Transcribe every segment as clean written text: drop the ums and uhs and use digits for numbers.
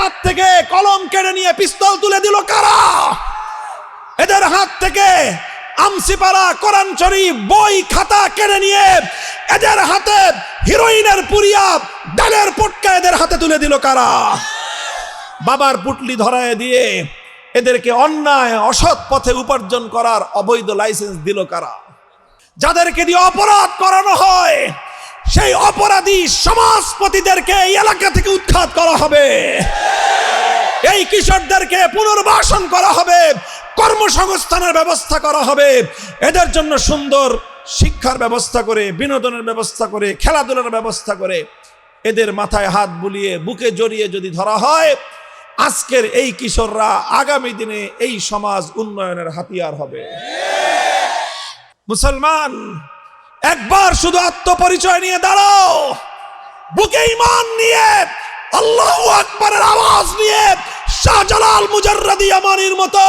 হাত থেকে কলম কেড়ে নিয়ে পিস্তল তুলে দিল কারা? এদের হাত থেকে আমসিপাড়া কোরআন শরীফ বই খাতা কেড়ে নিয়ে এদের হাতে হিরোইনের পুরিয়া ডালের পটকা এদের হাতে তুলে দিল কারা? বাবার পুটলি ধরায় দিয়ে এদেরকে অন্যায় অসৎ পথে উপার্জন করার অবৈধ লাইসেন্স দিল কারা? যাদেরকে দিয়ে অপরাধ করানো হয় সেই অপরাধী সমাজপতিদেরকে এই এলাকা থেকে উৎখাত করা হবে। এই কিশোরদেরকে পুনর্বাসন করা হবে, কর্মসংস্থানের ব্যবস্থা করা হবে, এদের জন্য সুন্দর শিক্ষার ব্যবস্থা করে, বিনোদনের ব্যবস্থা করে, খেলাধুলার ব্যবস্থা করে এদের মাথায় হাত বুলিয়ে বুকে জড়িয়ে যদি ধরা হয়, আজকের এই কিশোররা আগামী দিনে এই সমাজ উন্নয়নের হাতিয়ার হবে। মুসলমান, একবার শুধু আত্মপরিচয় নিয়ে দাঁড়াও, বুকে ঈমান নিয়ে আল্লাহু আকবারের আওয়াজ নিয়ে শাহজালাল মুজাররদি আমানির মতো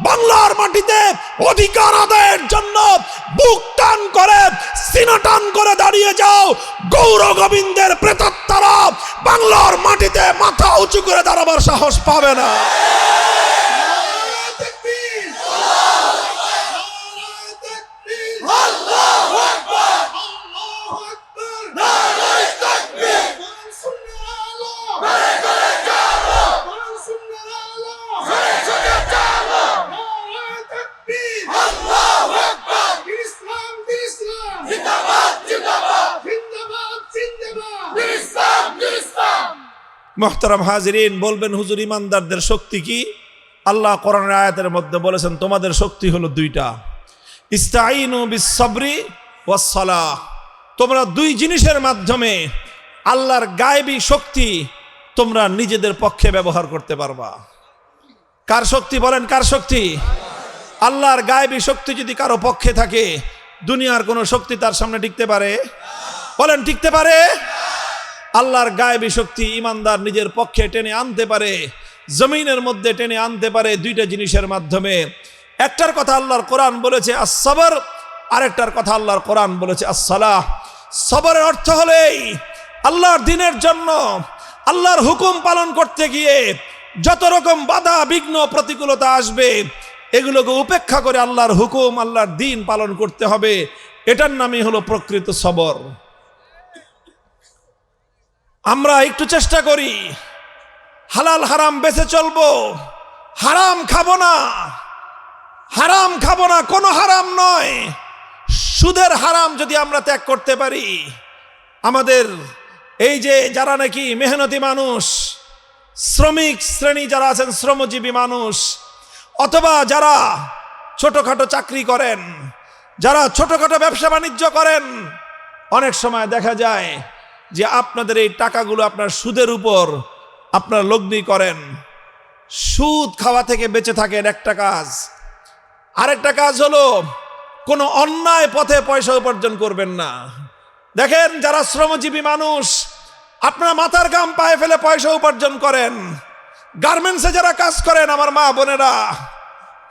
বাংলার মাটিতে অধিকার আদায়ের জন্য বুক টান করে সিনা টান করে দাঁড়িয়ে যাও। গৌর গোবিন্দের প্রেতাত্মারা বাংলার মাটিতে মাথা উঁচু করে দাঁড়াবার সাহস পাবে না। মুহতারাম হাজিরিন, বলবেন হুজুর ইমানদারদের শক্তি কি? আল্লাহ কোরআনের আয়াতের মধ্যে বলেছেন তোমাদের শক্তি হলো দুইটা, ইস্তাঈনু বিস-সাবরি ওয়াস-সালাহ। তোমরা দুই জিনিসের মাধ্যমে আল্লাহর গায়েবী শক্তি তোমরা নিজেদের পক্ষে ব্যবহার করতে পারবা। কার শক্তি বলেন? কার শক্তি? আল্লাহর গায়েবী শক্তি যদি কারো পক্ষে থাকে, দুনিয়ার কোনো শক্তি তার সামনে টিকতে পারে? বলেন, টিকতে পারে? আল্লাহর গায়েবী শক্তি ইমানদার নিজের পক্ষে টেনে আনতে পারে, জমিনের মধ্যে টেনে আনতে পারে দুইটা জিনিসের মাধ্যমে। একটার কথা আল্লাহর কোরআন বলেছে আস-সাবর, আরেকটার কথা আল্লাহর কোরআন বলেছে আস-সালাহ। সবরের অর্থ হলো এই, আল্লাহর দ্বীনের জন্য আল্লাহর হুকুম পালন করতে গিয়ে যত রকম বাধা বিঘ্ন প্রতিকূলতা আসবে এগুলোকে উপেক্ষা করে আল্লাহর হুকুম আল্লাহর দ্বীন পালন করতে হবে। এটার নামই হলো প্রকৃত সবর। আমরা একটু চেষ্টা করি হালাল হারাম বেঁচে চলবো, হারাম খাবো না, হারাম খাবো না, কোনো হারাম নয়। সুদের হারাম যদি আমরা ত্যাগ করতে পারি, আমাদের এই যে যারা নাকি মেহনতি মানুষ, শ্রমিক শ্রেণী যারা আছেন, শ্রমজীবী মানুষ, অথবা যারা ছোটখাটো চাকরি করেন, যারা ছোটখাটো ব্যবসা বাণিজ্য করেন, অনেক সময় দেখা যায় যে আপনাদের এই টাকাগুলো আপনার সুদের উপর আপনার লগ্নি করেন। সুদ খাওয়া থেকে বেঁচে থাকেন একটা কাজ। আরেকটা কাজ হলো কোনো অন্যায় পথে পয়সা উপার্জন করবেন না। দেখেন, যারা শ্রমজীবী মানুষ, আপনারা মাথার ঘাম পায়ে ফেলে পয়সা উপার্জন করেন। গার্মেন্টসে যারা কাজ করেন, আমার মা বোনেরা,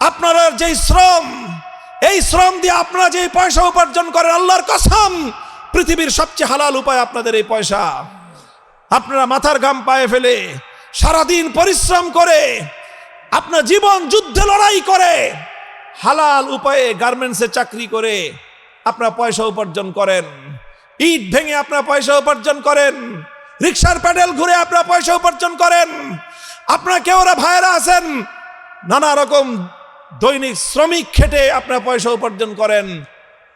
আপনারা যেই শ্রম, এই শ্রম দিয়ে আপনারা যেই পয়সা উপার্জন করেন, আল্লাহর কসম পৃথিবীর সবচেয়ে হালাল উপায় আপনাদের এই পয়সা। আপনারা মাথার ঘাম পায়ে ফেলে সারাদিন পরিশ্রম করে আপনার জীবন যুদ্ধে লড়াই করে হালাল উপায়ে গার্মেন্টসে চাকরি করে আপনারা পয়সা উপার্জন করেন। ইট ভেঙে আপনারা পয়সা উপার্জন করেন, রিক্সার প্যাডেল ঘুরে আপনারা পয়সা উপার্জন করেন। আপনারা কেউ ওরা ভাইয়েরা আছেন, নানা রকম দৈনিক শ্রমিক খেটে আপনারা পয়সা উপার্জন করেন।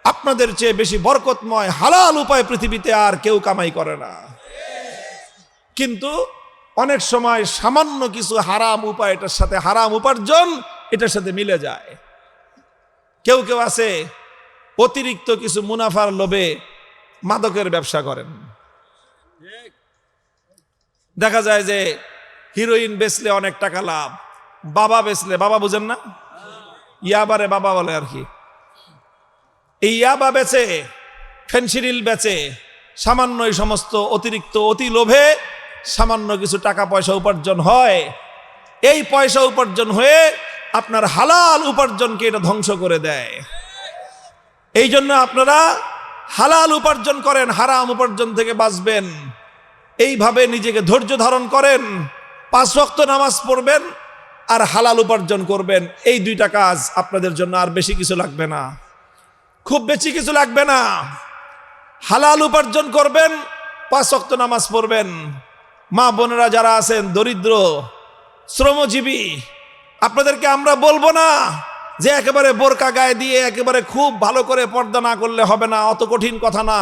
আপনাদের চেয়ে বেশি বরকতময় হালাল উপায় পৃথিবীতে আর কেউ কামাই করে না। কিন্তু অনেক সময় সামান্য কিছু হারাম উপায় এটার সাথে, হারাম উপার্জন এটার সাথে মিলে যায়। কেউ কেউ আছে অতিরিক্ত কিছু মুনাফার লোভে মাদকের ব্যবসা করেন। দেখা যায় যে হিরোইন বেচলে অনেক টাকা লাভ, বাবা বেচলে, বাবা বুঝেন না, ইয়াবারে বাবা বলে আর কি, এই ইয়াবা বেচে, ফেনসিডিল বেচে, সামান্য এই সমস্ত অতিরিক্ত অতি লোভে সামান্য কিছু টাকা পয়সা উপার্জন হয়। এই পয়সা উপার্জন হয়ে আপনার হালাল উপার্জনকে এটা ধ্বংস করে দেয়। এই জন্য আপনারা হালাল উপার্জন করেন, হারাম উপার্জন থেকে বাঁচবেন। এইভাবে নিজেকে ধৈর্য ধারণ করেন, 5 ওয়াক্ত নামাজ পড়বেন আর হালাল উপার্জন করবেন। এই দুইটা কাজ আপনাদের জন্য, আর বেশি কিছু লাগবে না, খুব বেশি কিছু লাগবে না। হালাল উপার্জন করবেন, 5 ওয়াক্ত নামাজ পড়বেন। মা বোনেরা যারা আছেন দরিদ্র শ্রমজীবী, আপনাদেরকে আমরা বলবো না যে একেবারে বোরকা গায়ে দিয়ে একেবারে খুব ভালো করে পর্দা না করলে হবে না, অত কঠিন কথা না।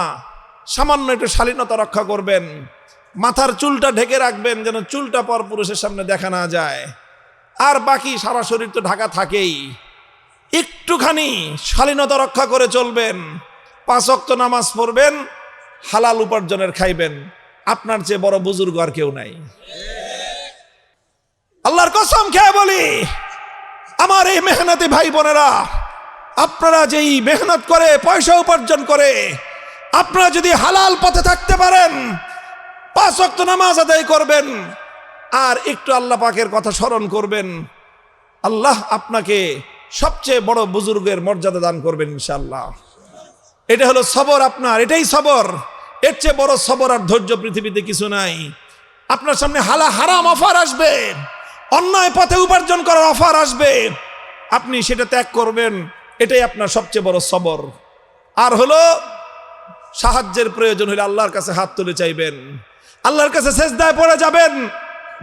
সামান্য একটু শালীনতা রক্ষা করবেন, মাথার চুলটা ঢেকে রাখবেন যেন চুলটা পর পুরুষের সামনে দেখা না যায়, আর বাকি সারা শরীর তো ঢাকা থাকেই। একটুখানি শালীনতা রক্ষা করে চলবেন, 5 ওয়াক্ত নামাজ পড়বেন, হালাল উপার্জনের খাইবেন। আপনার চেয়ে বড় বুজুর্গ আর কেউ নাই। আল্লাহর কসম খেয়ে বলি, আমার এই মেহনতি ভাই বোনেরা, আপনারা যেই মেহনত করে পয়সা উপার্জন করে আপনারা যদি হালাল পথে থাকতে পারেন, 5 ওয়াক্ত নামাজ আদায় করবেন আর একটু আল্লাহ পাকের কথা স্মরণ করবেন, আল্লাহ আপনাকে সবচেয়ে বড় বুজুর্গের মর্যাদা দান করবেন ইনশাআল্লাহ। এটা হলো সবর আপনার, এটাই সবর। এর চেয়ে বড় সবর আর ধৈর্য পৃথিবীতে কিছু নাই। আপনার সামনে হারাম অফার আসবে, অন্যায় পথে উপার্জন করার অফার আসবে, আপনি সেটা ত্যাগ করবেন, এটাই আপনার সবচেয়ে বড় সবর। আর হলো সাহায্যের প্রয়োজন হলে আল্লাহর কাছে হাত তুলে চাইবেন, আল্লাহর কাছে সেজদায় পড়ে যাবেন,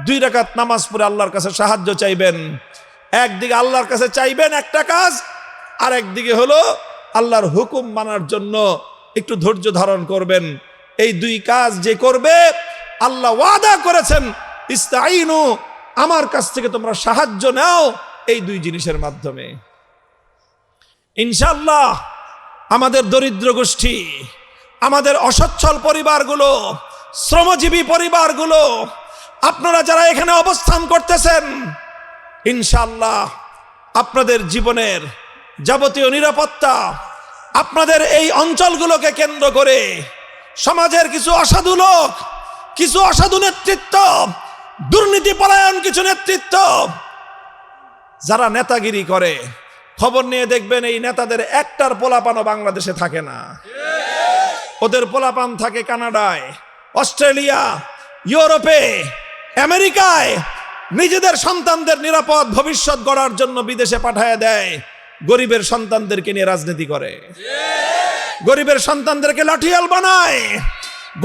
2 রাকাত নামাজ পড়ে আল্লাহর কাছে সাহায্য চাইবেন। একদিকে আল্লাহর কাছে চাইবেন একটা কাজ, আর একদিকে হলো আল্লাহর হুকুম মানার জন্য একটু ধৈর্য ধারণ করবেন। এই 2 কাজ যে করবে, আল্লাহ ওয়াদা করেছেন ইস্তাইনু, আমার কাছ থেকে তোমরা সাহায্য নাও এই 2 জিনিসের মাধ্যমে। ইনশাআল্লাহ আমাদের দরিদ্র গোষ্ঠী, আমাদের অসচ্ছল পরিবারগুলো, শ্রমজীবী পরিবারগুলো, আপনারা যারা এখানে অবস্থান করতেছেন, ইনশাআল্লাহ আপনাদের জীবনের যাবতীয় নিরাপত্তা আপনাদের এই অঞ্চলগুলোকে কেন্দ্র করে সমাজের কিছু অসাধু লোক, কিছু অসাধু নেতৃত্ব, দুর্নীতি পরায়ণ কিছু নেতৃত্ব যারা নেতাগিরি করে, খবর নিয়ে দেখবেন এই নেতাদের একটার পোলাপানও বাংলাদেশে থাকে না। ওদের পোলাপান থাকে কানাডায়, অস্ট্রেলিয়া, ইউরোপে, আমেরিকায়। নিজেদের সন্তানদের নিরাপদ ভবিষ্যৎ গড়ার জন্য বিদেশে পাঠায় দেয়, গরিবের সন্তানদেরকে নিয়ে রাজনীতি করে, গরিবের সন্তানদেরকে লাঠিয়াল বানায়,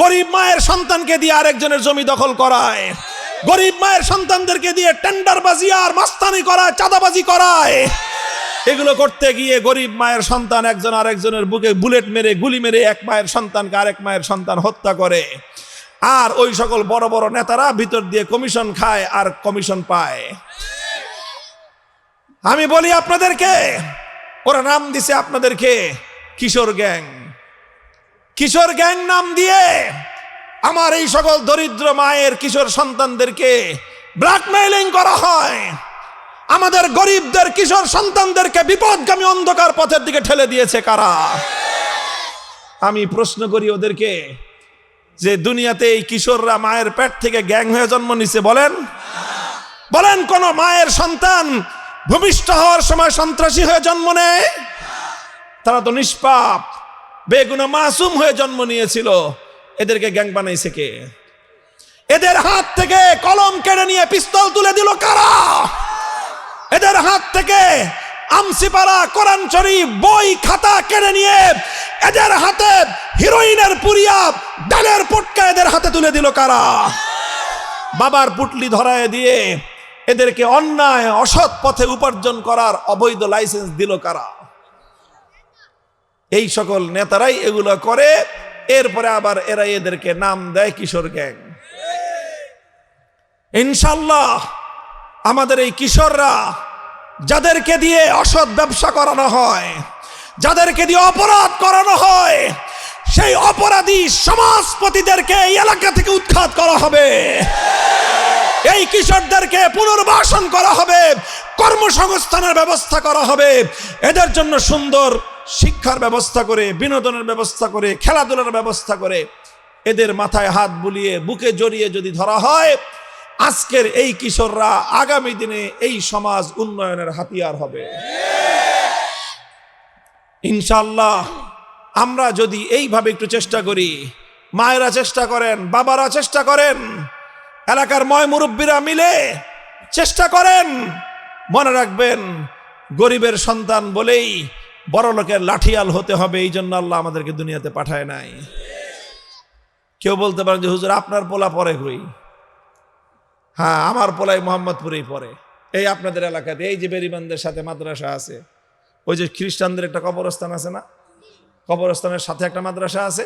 গরিব মায়ের সন্তানকে দিয়ে আরেকজনের জমি দখল করায়, গরিব মায়ের সন্তানদেরকে দিয়ে টেন্ডারবাজি আর মাস্তানি করায়, চাঁদাবাজি করায়। এগুলো করতে গিয়ে গরিব মায়ের সন্তান একজন আরেকজনের বুকে বুলেট মেরে, গুলি মেরে এক মায়ের সন্তানকে আরেক মায়ের সন্তান হত্যা করে। আর ওই সকল বড় বড় নেতারা ভিতর দিয়ে কমিশন খায় আর কমিশন পায়। আমি বলি আপনাদেরকে, ওরা নাম দিছে আপনাদেরকে কিশোর গ্যাং। কিশোর গ্যাং নাম দিয়ে আমার এই সকল দরিদ্র মায়ের কিশোর সন্তানদেরকে ব্ল্যাকমেইলিং করা হয়। আমাদের গরিবদের কিশোর সন্তানদেরকে বিপদগামী অন্ধকার পথের দিকে ঠেলে দিয়েছে কারা? আমি প্রশ্ন করি ওদেরকে যে দুনিয়াতে এই কিশোররা মায়ের পেট থেকে গ্যাং হয়ে জন্ম নিছে? বলেন বলেন, কোন মায়ের সন্তান ভূমিষ্ঠ হওয়ার সময় সন্ত্রাসী হয়ে জন্ম নেয়? তারা তো নিষ্পাপ, বেগুনা মাসুম হয়ে জন্ম নিয়েছিল। এদেরকে গ্যাং বানাইছে কে? এদের হাত থেকে কলম কেড়ে নিয়ে পিস্তল তুলে দিল কারা? এদের হাত থেকে আমসিপাড়া, কোরআন শরীফ, বই খাতা কেড়ে নিয়ে এদের হাতে হিরোইনের পুরিয়া, ডালের পটকা এদের হাতে তুলে দিল কারা? বাবার পুটলি ধরায় দিয়ে এদেরকে অন্যায় অসৎ পথে উপার্জন করার অবৈধ লাইসেন্স দিল কারা? এই সকল নেতারাই এগুলো করে। এরপরে আবার এরা এদেরকে নাম দেয় কিশোর গ্যাং। ইনশাআল্লাহ আমাদের এই কিশোররা, যাদেরকে দিয়ে অসৎ ব্যবসা করানো হয়, যাদেরকে দিয়ে অপরাধ করানো হয়, সেই অপরাধী সমাজপতিদেরকে এই এলাকা থেকে উৎখাত করা হবে। এই কিশোরদেরকে পুনর্বাসন করা হবে, কর্মসংস্থানের ব্যবস্থা করা হবে। এদের জন্য সুন্দর শিক্ষার ব্যবস্থা করে, বিনোদনের ব্যবস্থা করে, খেলাধুলার ব্যবস্থা করে এদের মাথায় হাত বুলিয়ে বুকে জড়িয়ে যদি ধরা হয়, আজকের এই কিশোররা আগামী দিনে এই সমাজ উন্নয়নের হাতিয়ার হবে ইনশাআল্লাহ। আমরা যদি এইভাবে একটু চেষ্টা করি, মায়েরা চেষ্টা করেন, বাবারা চেষ্টা করেন, এলাকার ময় মুরব্বীরা মিলে চেষ্টা করেন। মনে রাখবেন, গরিবের সন্তান বলেই বড় লোকের লাঠিয়াল হতে হবে, এই জন্য আল্লাহ আমাদেরকে দুনিয়াতে পাঠায় নাই। কেউ বলতে পারেন যে হুজুর আপনার পোলা পরে কই? হ্যাঁ, আমার পোলাই মোহাম্মদপুরেই পড়ে। এই আপনাদের এলাকাতে এই যে বেরিবানদের সাথে মাদ্রাসা আছে, ওই যে খ্রিস্টানদের একটা কবরস্থান আছে না, কবরস্থানের সাথে একটা মাদ্রাসা আছে,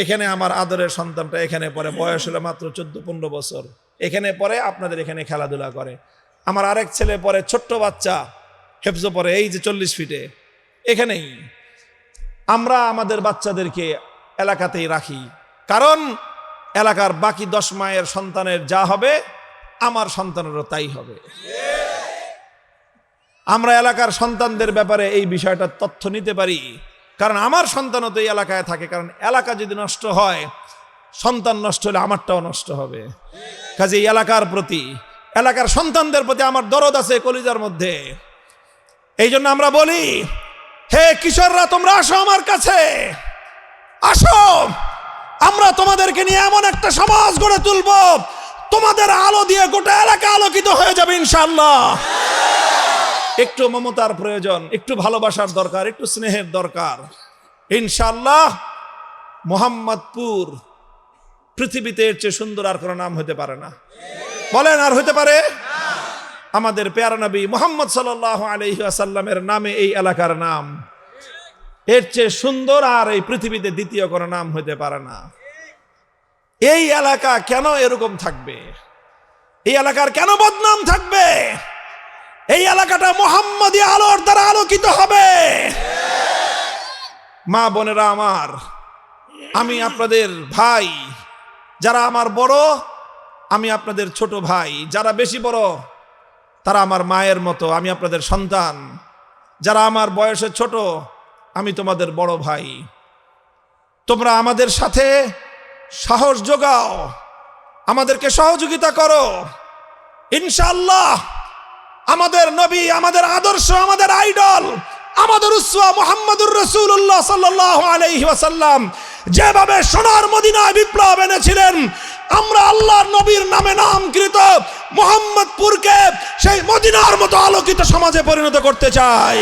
এখানে আমার আদরের সন্তানটা এখানে পড়ে, বয়স হলো মাত্র 14-15 বছর, এখানে পড়ে, আপনাদের এখানে খেলাধুলা করে। আমার আরেক ছেলে পড়ে, ছোট্ট বাচ্চা, হেফজ পড়ে, এই যে 40 ফিটে, এখানেই। আমরা আমাদের বাচ্চাদেরকে এলাকাতেই রাখি, কারণ এলাকার বাকি 10 মায়ের সন্তানের যা হবে আমার সন্তানেরও তাই হবে। আমরা এলাকার সন্তানদের ব্যাপারে এই বিষয়টা তথ্য নিতে পারি, কারণ আমার সন্তানও তো এই এলাকায় থাকে। কারণ এলাকা যদি নষ্ট হয়, সন্তান নষ্ট হলে আমারটাও নষ্ট হবে। কাজে এই এলাকার প্রতি, এলাকার সন্তানদের প্রতি আমার দরদ আছে কলিজার মধ্যে। এই জন্য আমরা বলি, হে কিশোররা, তোমরা আসো আমার কাছে, আসো, আমরা তোমাদেরকে নিয়ে এমন একটা সমাজ গড়ে তুলব, তোমাদের আলো দিয়ে গোটা এলাকা আলোকিত হয়ে যাবে ইনশাআল্লাহ। একটু মমতার প্রয়োজন, একটু ভালোবাসার দরকার, একটু স্নেহের দরকার। ইনশাআল্লাহ মোহাম্মদপুর পৃথিবীতে এর চেয়ে সুন্দর আর কোনো নাম হতে পারে না। বলেন, আর হতে পারে? আমাদের প্যারা নবী মুহাম্মদ সাল্লাল্লাহু আলাইহি ওয়াসাল্লামের নামে এই এলাকার নাম, এর চেয়ে সুন্দর আর এই পৃথিবীতে দ্বিতীয় কোনো নাম হতে পারে না। এই এলাকা কেন এরকম থাকবে? এই এলাকার কেন বদনাম থাকবে? এই এলাকাটা মুহাম্মাদি আলোর দ্বারা আলোকিত হবে। মা বোনেরা আমার, আমি আপনাদের ভাই, যারা আমার বড় আমি আপনাদের ছোট ভাই, যারা বেশি বড় তারা আমার মায়ের মতো, আমি আপনাদের সন্তান, যারা আমার বয়সে ছোট আমি তোমাদের বড় ভাই। তোমরা আমাদের সাথে সাহস যোগাও, আমাদেরকে সহযোগিতা করো। ইনশাআল্লাহ আমাদের নবী, আমাদের আদর্শ, আমাদের আইডল, আমাদের উসওয়া মুহাম্মদুর রাসূলুল্লাহ সাল্লাল্লাহু আলাইহি ওয়াসাল্লাম যেভাবে সোনার মদিনায় বিপ্লব এনেছিলেন, আমরা আল্লাহর নবীর নামে নামকৃত মুহাম্মদপুরকে সেই মদিনার মতো আলোকিত সমাজে পরিণত করতে চাই।